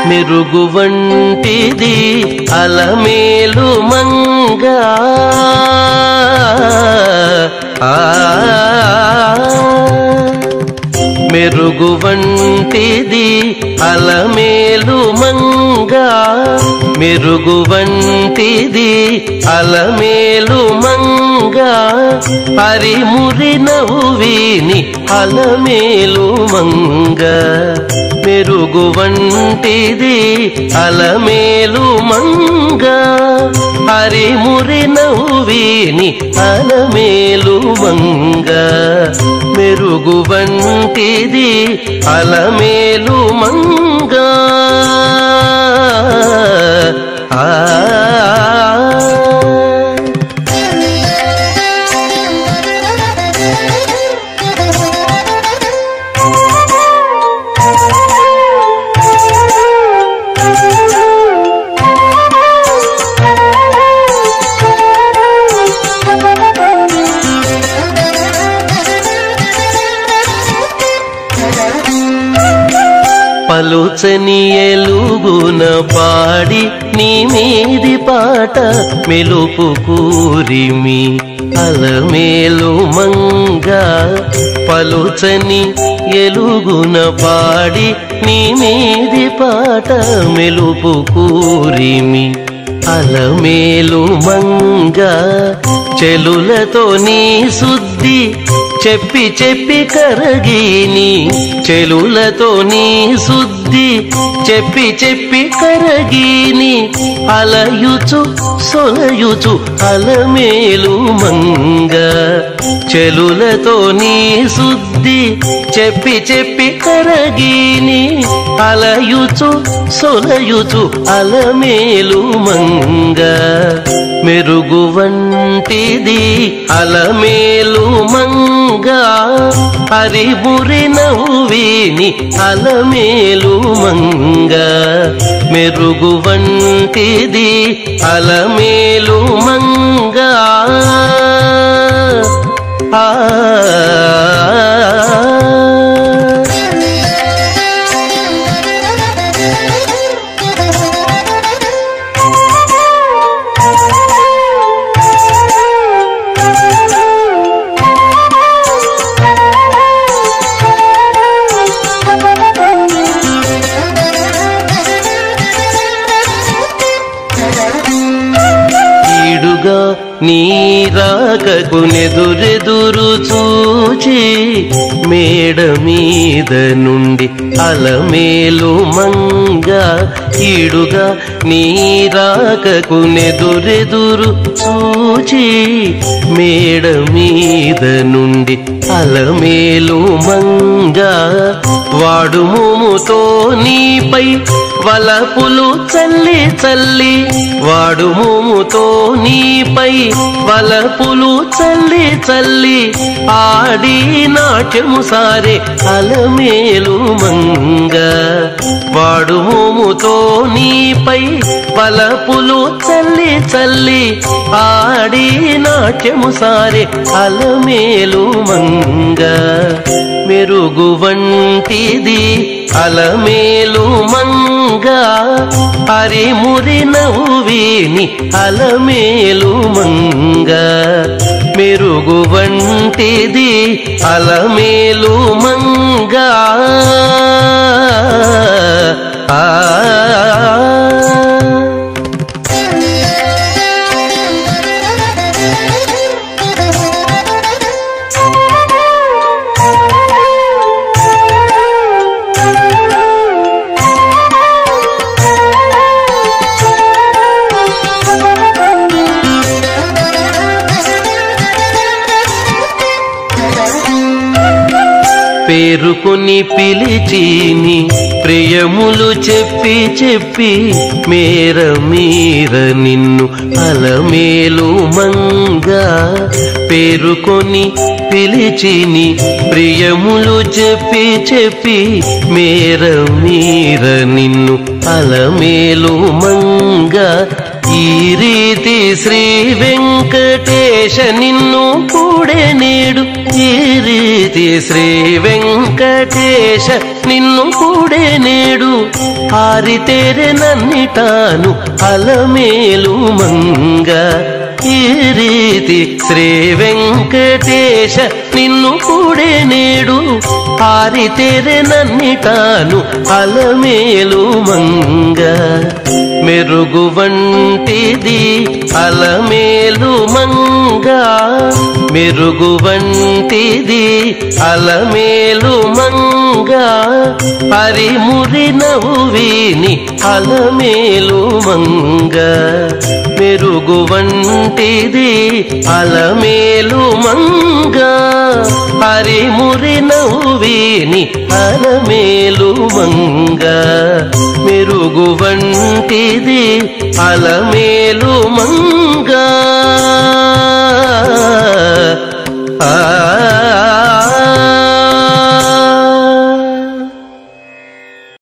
మెరుగు వంటిది అలమేలు మంగ మెరుగు వంటిది అలమేలు మంగ మెరుగు వంటిది అలమేలు మంగ హరిమురి నవ్విని అలమేలు మంగ మెరుగు వంటిది అలమేలు మంగ హరిమురి నవ్విని అలమేలు మంగ మెరుగు వంటిది అలమేలు మంగ పలుచని ఎలుగున పాడి నీ మీది పాట మెలుపు కూరిమి అలమేలు మంగ పలుచని ఎలుగున పాడి నీ మీది పాట మెలుపు కూరిమి అలమేలు మంగ చెలులతో నీ శుద్ధి చెప్పి చెప్పి కరగిని చెలులతో నీ శుద్ధి చెప్పి చెప్పి కరగిని అలయుచు సొలయుచు అలమేలు మంగ చెలులతో నీ శుద్ధి చెప్పి చెప్పి కరగిని అలయుచు సొలయుచు అలమేలు మంగ మెరుగు వంటిది అలమేలు మంగ హరిమురి నవ్విని అలమేలు మంగ మెరుగు వంటిది అలమేలు మంగ నీ రాకకు నెదురెదురు చూచి మేడ మీద నుండి అలమేలు మంగ ఈడుగా నీ రాకకు నెదురెదురు చూచి మేడ మీద నుండి అలమేలు మంగ వాడుముతో నీపై వలపులు చల్లి చల్లి వాడుముతో నీపై వలపులు చల్లి చల్లి ఆడి నాట్యము సారే అలమేలు మంగ వాడుముతో నీపై వలపులు చల్లి చల్లి ఆడి నాట్యము సారే అలమేలు మంగ మెరుగు వంటిది అలమేలు మంగ హరిమురి నవ్విని అలమేలు మంగ మెరుగు వంటిది అలమేలు మంగ పేరుకొని పిలిచిని ప్రియములు చెప్పి చెప్పి మేర మీర నిన్ను అలమేలు మంగ పేరుకొని పిలిచిని ప్రియములు చెప్పి చెప్పి మేర మీర నిన్ను అలమేలు మంగ ఈ రీతి శ్రీ వెంకటేశ నిన్ను కూడే నేడు ఈ రీతి శ్రీ వెంకటేశ నిన్ను కూడే నేడు ఆరితేరె నన్నిటాను అలమేలు మంగ ఈ రీతి శ్రీ వెంకటేశ నిన్ను కూడే నేడు ఆరితేరె నన్నిటాను అలమేలు మంగ మెరుగు వంటిది అలమేలు మంగ మెరుగు వంటిది అలమేలు మంగ పరిమురి నవ్విని అలమేలు మంగ మెరుగు వంటిది అలమేలు మంగ పరిమురి నవ్విని అలమేలు మంగ మెరుగు వంటిది అలమేలు మంగ